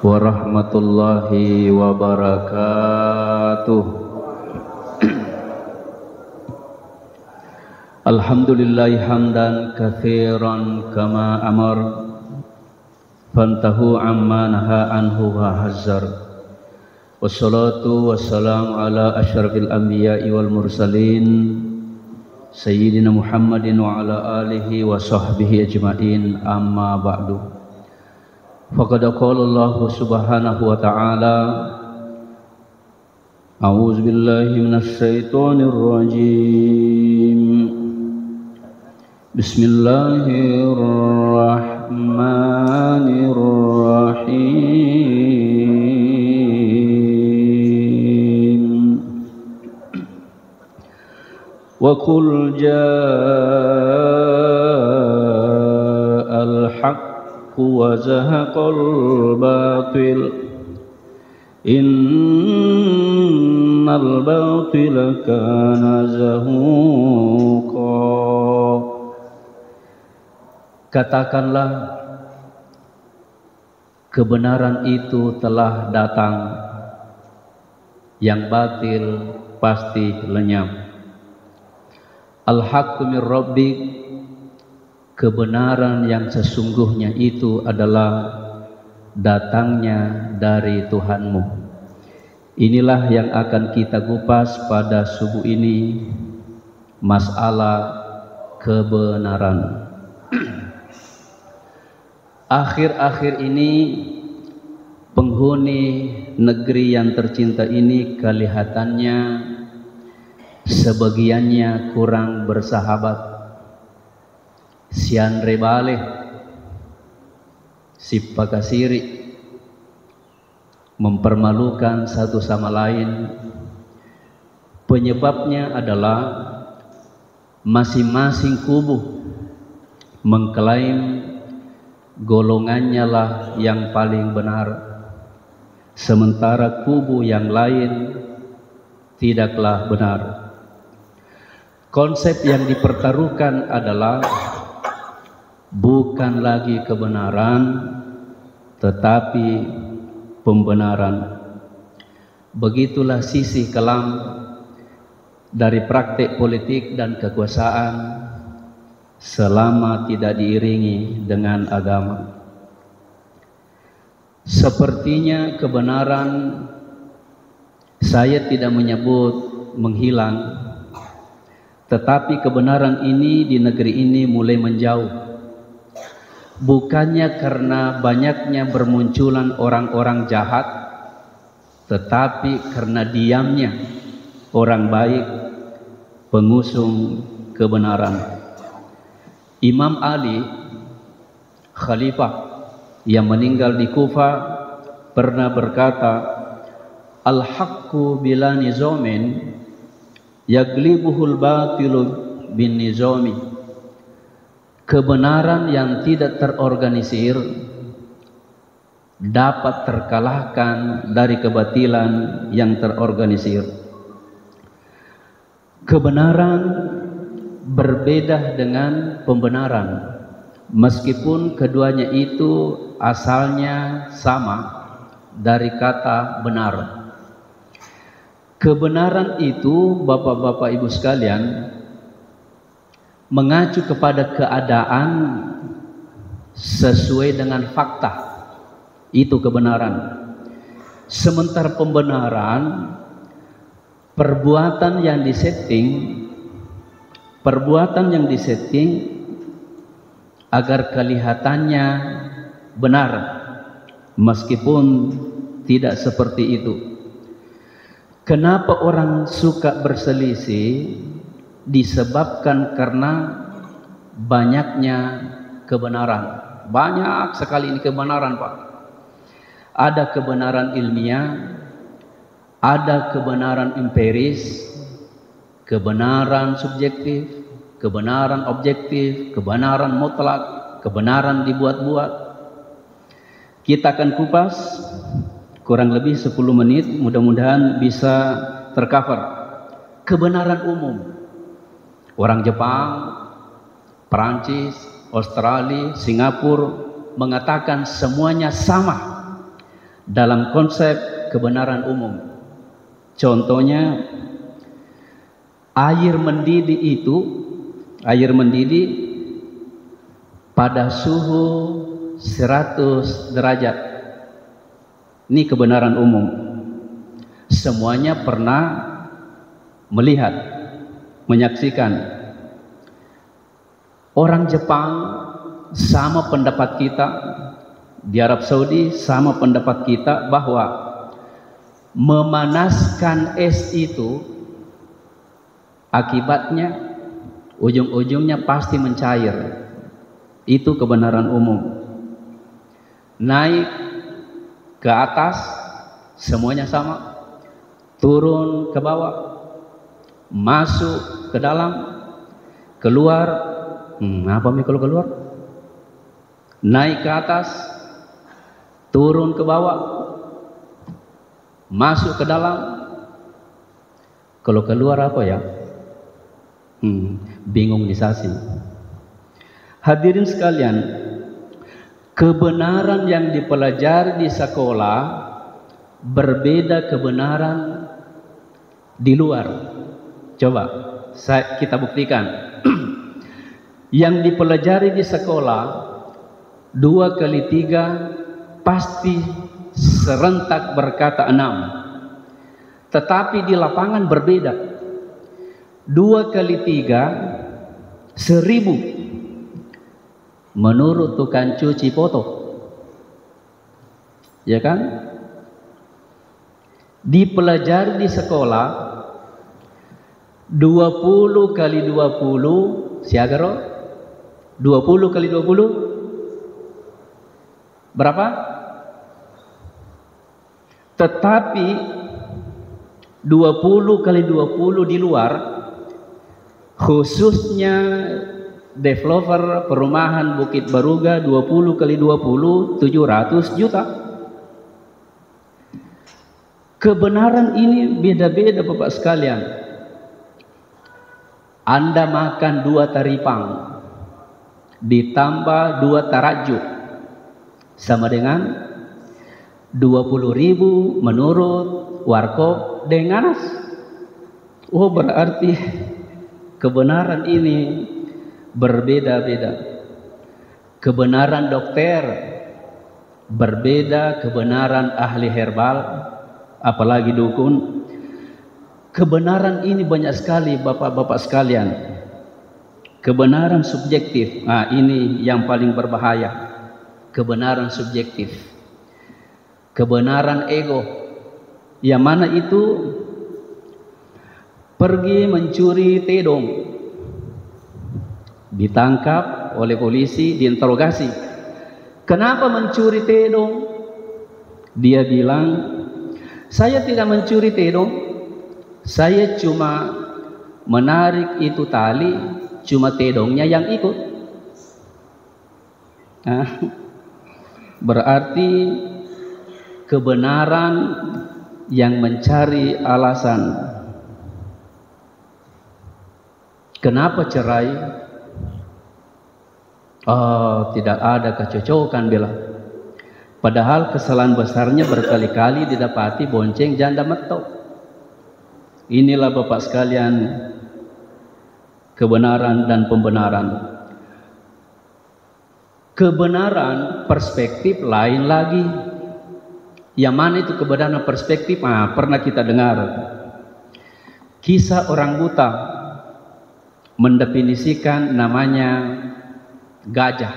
warahmatullahi wabarakatuh. Alhamdulillahi hamdan katsiran kama amar fantahu amma naha anhu wa hazzar. Wassalatu wassalamu ala asyrafil anbiya'i wal mursalin sayyidina Muhammadin wa ala alihi wa sahbihi ajma'in, amma ba'du. Faqad qala Allah subhanahu wa ta'ala, a'udzu billahi minasy syaithanir rajim. Bismillahirrahmanirrahim. Wa qul ja'al haqq wa zahaqal batil innal batila kana zahuqa. Katakanlah, kebenaran itu telah datang, yang batil pasti lenyap. Al-haqqu min rabbik, kebenaran yang sesungguhnya itu adalah datangnya dari Tuhanmu. Inilah yang akan kita kupas pada subuh ini, masalah kebenaran. Akhir-akhir ini penghuni negeri yang tercinta ini kelihatannya sebagiannya kurang bersahabat. Sian rebale, sipakasiri, mempermalukan satu sama lain. Penyebabnya adalah masing-masing kubu mengklaim golongannya lah yang paling benar, sementara kubu yang lain tidaklah benar. Konsep yang dipertaruhkan adalah bukan lagi kebenaran, tetapi pembenaran. Begitulah sisi kelam dari praktik politik dan kekuasaan selama tidak diiringi dengan agama. Sepertinya kebenaran, saya tidak menyebut menghilang, tetapi kebenaran ini di negeri ini mulai menjauh. Bukannya karena banyaknya bermunculan orang-orang jahat, tetapi karena diamnya orang baik, pengusung kebenaran. Imam Ali, khalifah yang meninggal di Kufah, pernah berkata, al-haqqu bila nizamin yaglibuhul batilu bin nizami. Kebenaran yang tidak terorganisir dapat terkalahkan dari kebatilan yang terorganisir. Kebenaran berbeda dengan pembenaran, meskipun keduanya itu asalnya sama dari kata benar. Kebenaran itu, bapak-bapak ibu sekalian, mengacu kepada keadaan sesuai dengan fakta. Itu kebenaran. Sementara pembenaran, perbuatan yang disetting agar kelihatannya benar, meskipun tidak seperti itu. Kenapa orang suka berselisih? Disebabkan karena banyaknya kebenaran. Banyak sekali ini kebenaran, Pak. Ada kebenaran ilmiah, ada kebenaran empiris, kebenaran subjektif, kebenaran objektif, kebenaran mutlak, kebenaran dibuat-buat. Kita akan kupas kurang lebih 10 menit, mudah-mudahan bisa tercover. Kebenaran umum. Orang Jepang, Perancis, Australia, Singapura mengatakan semuanya sama. dalam konsep kebenaran umum. Contohnya, air mendidih pada suhu 100 derajat. Ini kebenaran umum. Semuanya pernah melihat, menyaksikan. Orang Jepang sama pendapat kita, di Arab Saudi sama pendapat kita bahwa memanaskan es itu akibatnya ujung-ujungnya pasti mencair. Itu kebenaran umum. Naik ke atas semuanya sama, turun ke bawah, masuk ke dalam, keluar. Apa kalau keluar? Naik ke atas, turun ke bawah, masuk ke dalam. Kalau keluar apa ya? Bingung disasi. Hadirin sekalian, kebenaran yang dipelajari di sekolah berbeda kebenaran di luar. Coba kita buktikan. Yang dipelajari di sekolah 2 kali 3 pasti serentak berkata 6. Tetapi di lapangan berbeda. 2 kali 3 1000 menurut tukang cuci foto. Ya kan? Dipelajari di sekolah 20 kali 20 siagaro 20 kali 20 berapa? Tetapi 20 kali 20 di luar, khususnya developer perumahan Bukit Baruga, 20 kali 20 700 juta. Kebenaran ini beda-beda Bapak sekalian. Anda makan 2 taripang ditambah 2 tarajuk sama dengan 20.000 menurut warkop dengan nas. Oh, berarti kebenaran ini berbeda-beda. Kebenaran dokter berbeda kebenaran ahli herbal, apalagi dukun. Kebenaran ini banyak sekali bapak-bapak sekalian. Kebenaran subjektif, ini yang paling berbahaya. Kebenaran subjektif. Kebenaran ego, yang mana itu pergi mencuri tedong, ditangkap oleh polisi, diinterogasi. Kenapa mencuri tedong? Dia bilang, saya tidak mencuri tedong, saya cuma menarik itu tali, cuma tedongnya yang ikut. Berarti kebenaran yang mencari alasan. Kenapa cerai? Oh, tidak ada kecocokan bela. Padahal kesalahan besarnya berkali-kali didapati bonceng janda metok. Inilah Bapak sekalian kebenaran dan pembenaran. Kebenaran perspektif lain lagi. Yang mana itu kebenaran perspektif? Pernah kita dengar kisah orang buta mendefinisikan namanya gajah.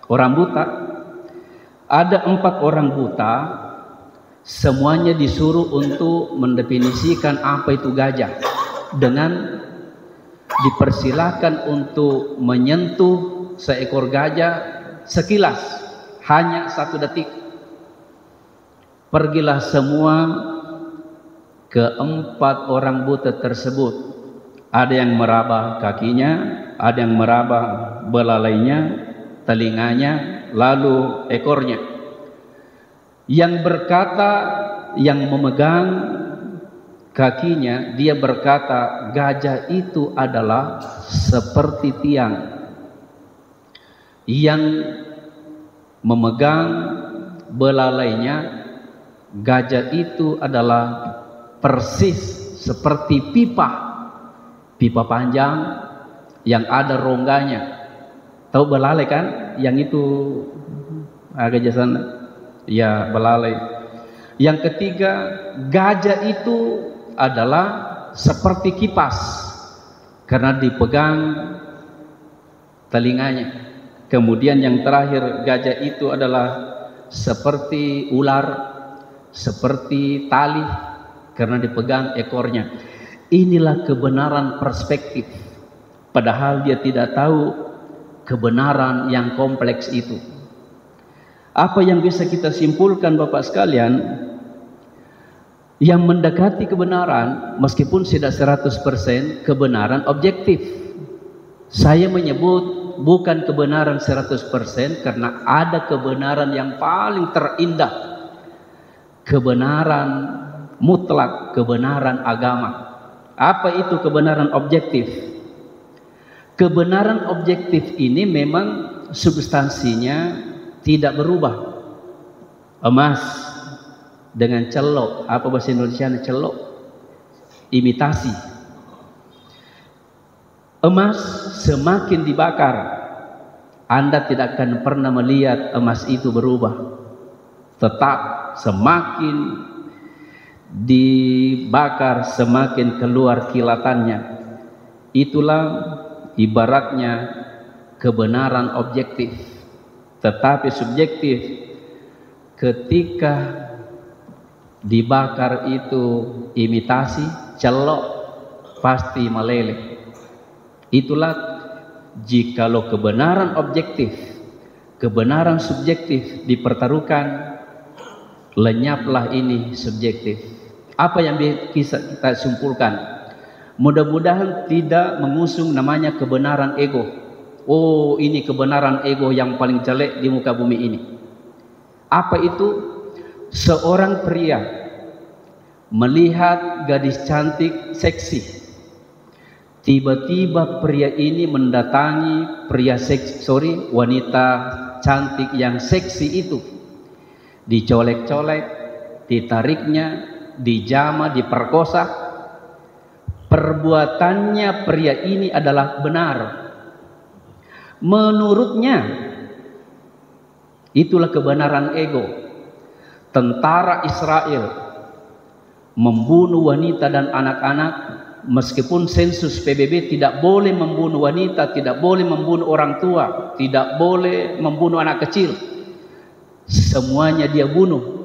Orang buta, ada 4 orang buta, semuanya disuruh untuk mendefinisikan apa itu gajah, dengan dipersilakan untuk menyentuh seekor gajah sekilas, hanya 1 detik. Pergilah semua ke 4 orang buta tersebut. Ada yang meraba kakinya, ada yang meraba belalainya, telinganya, lalu ekornya. Yang berkata, yang memegang kakinya, dia berkata gajah itu adalah seperti tiang. Yang memegang belalainya Gajah itu adalah persis seperti pipa panjang yang ada rongganya. Tahu belalai kan? Yang itu gajah sana. Ya, belalai. Yang ketiga, gajah itu adalah seperti kipas karena dipegang telinganya. Kemudian yang terakhir, gajah itu adalah seperti ular, seperti tali karena dipegang ekornya. Inilah kebenaran perspektif, padahal dia tidak tahu kebenaran yang kompleks itu. Apa yang bisa kita simpulkan Bapak sekalian? Yang mendekati kebenaran, meskipun tidak 100% kebenaran objektif. Saya menyebut bukan kebenaran 100% karena ada kebenaran yang paling terindah, kebenaran mutlak, kebenaran agama. Apa itu kebenaran objektif? Kebenaran objektif ini memang substansinya tidak berubah. Emas dengan celok, apa bahasa Indonesia celok? Imitasi. Emas semakin dibakar, Anda tidak akan pernah melihat emas itu berubah. Tetap semakin dibakar semakin keluar kilatannya. Itulah ibaratnya kebenaran objektif. Tetapi subjektif, ketika dibakar itu imitasi, celok, pasti meleleh. Itulah jikalau kebenaran objektif, kebenaran subjektif dipertaruhkan, lenyaplah ini subjektif. Apa yang bisa kita simpulkan? Mudah-mudahan tidak mengusung namanya kebenaran ego. Oh, ini kebenaran ego yang paling jelek di muka bumi ini. Apa itu? Seorang pria melihat gadis cantik seksi. Tiba-tiba pria ini mendatangi wanita cantik yang seksi itu. Dicolek-colek, ditariknya, dijama, diperkosa. Perbuatannya pria ini adalah benar. Menurutnya, itulah kebenaran ego. Tentara Israel membunuh wanita dan anak-anak, meskipun sensus PBB tidak boleh membunuh wanita, tidak boleh membunuh orang tua, tidak boleh membunuh anak kecil. Semuanya dia bunuh.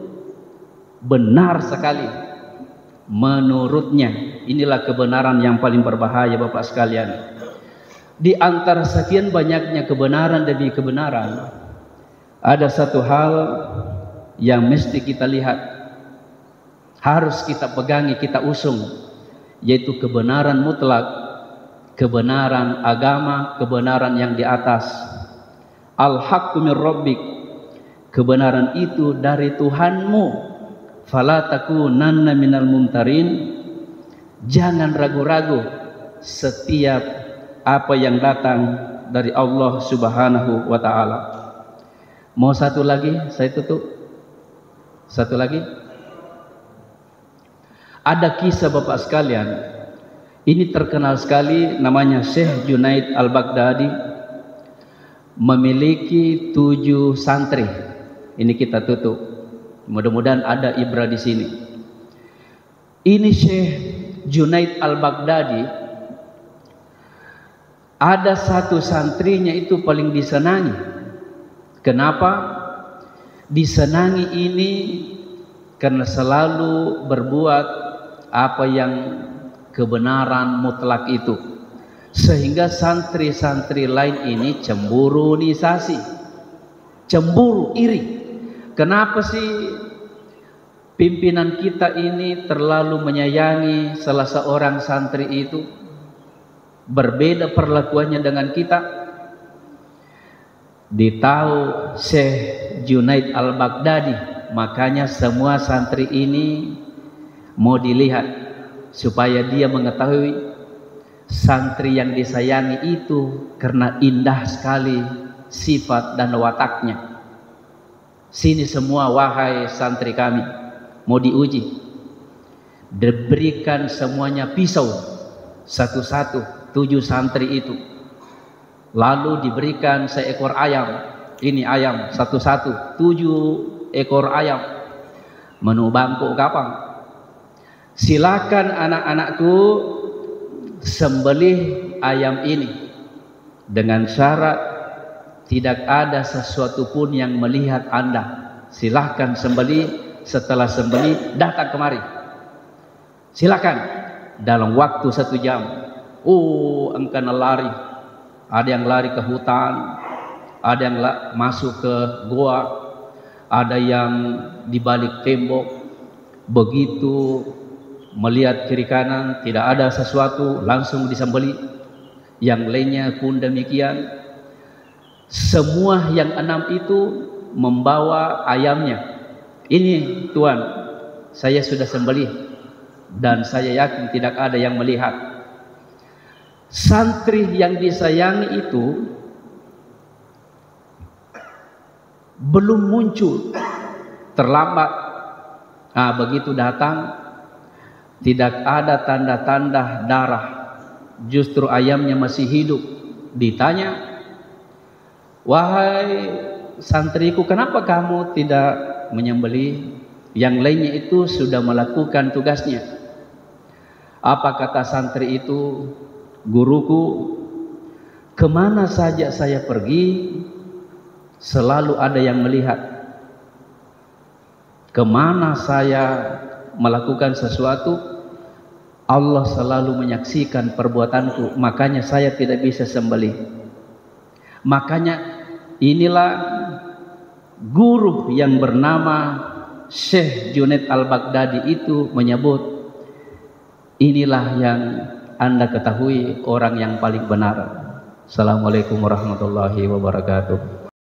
Benar sekali. Menurutnya, inilah kebenaran yang paling berbahaya Bapak sekalian. Di antara sekian banyaknya kebenaran demi kebenaran, ada satu hal yang mesti kita lihat, harus kita pegangi, kita usung, yaitu kebenaran mutlak, kebenaran agama, kebenaran yang di atas. Al-haqqu min rabbik, kebenaran itu dari Tuhanmu. Fala takunanna minal mumtarin, jangan ragu-ragu setiap apa yang datang dari Allah Subhanahu wa ta'ala. Mau satu lagi, saya tutup. Satu lagi. Ada kisah Bapak sekalian, ini terkenal sekali, namanya Syekh Junaid Al-Baghdadi, memiliki 7 santri. Ini kita tutup. Mudah-mudahan ada ibrah di sini. Ini Syekh Junaid Al-Baghdadi, ada satu santrinya itu paling disenangi. Kenapa? Disenangi ini karena selalu berbuat apa yang kebenaran mutlak itu, sehingga santri-santri lain ini cemburunisasi, cemburu, iri. Kenapa sih pimpinan kita ini terlalu menyayangi salah seorang santri itu, berbeda perlakuannya dengan kita? Ditahu Syekh Junaid Al-Baghdadi, makanya semua santri ini mau dilihat supaya dia mengetahui santri yang disayangi itu karena indah sekali sifat dan wataknya. Sini semua wahai santri kami, mau diuji. Diberikan semuanya pisau satu-satu, 7 santri itu. Lalu diberikan seekor ayam. Ini ayam satu-satu, 7 ekor ayam. Menu bangkok kapang. Silakan anak-anakku sembelih ayam ini dengan syarat tidak ada sesuatu pun yang melihat Anda. Silahkan sembelih, setelah sembelih datang kemari. Silakan dalam waktu 1 jam. Engkau lari. Ada yang lari ke hutan, ada yang masuk ke goa, ada yang di balik tembok. Begitu melihat kiri kanan tidak ada sesuatu, langsung disembelih. Yang lainnya pun demikian. Semua yang 6 itu membawa ayamnya. Ini Tuan, saya sudah sembelih dan saya yakin tidak ada yang melihat. Santri yang disayangi itu belum muncul, terlambat. Begitu datang tidak ada tanda-tanda darah, justru ayamnya masih hidup. Ditanya, wahai santriku, kenapa kamu tidak menyembelih? Yang lainnya itu sudah melakukan tugasnya. Apa kata santri itu? Guruku, kemana saja saya pergi selalu ada yang melihat. Kemana saya melakukan sesuatu, Allah selalu menyaksikan perbuatanku, makanya saya tidak bisa sembelih. Makanya inilah guru yang bernama Syekh Junaid Al-Baghdadi itu menyebut, inilah yang Anda ketahui orang yang paling benar. Assalamualaikum warahmatullahi wabarakatuh.